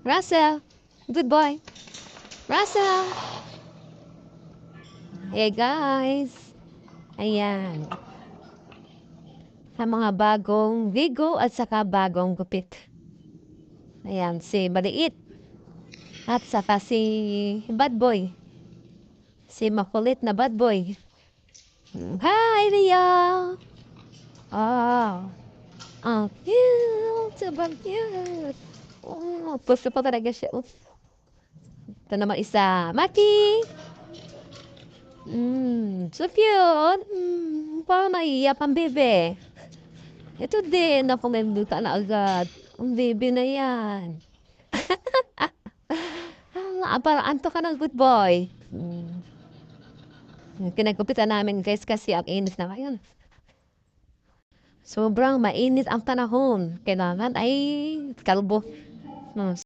Russell. Good boy. Russell. Hey guys. Ayan. Sa mga bagong Vigo at saka bagong gupit. Ayan, si Maliit. At saka si Bad Boy. Si makulit na Bad Boy. Hi, Ria! Oh. Oh, cute! Sobrang cute! Oh, puso pa talaga siya. Oh. Ito naman isa. Maki! So cute! Parang naiiyak ang bebe. Ito din, napangindutan na agad. Ang baby na yan. Parang anto ka ng good boy. Kinagupitan namin guys kasi ang init na ngayon. Sobrang mainit ang panahon. Kailangan ay kalbo.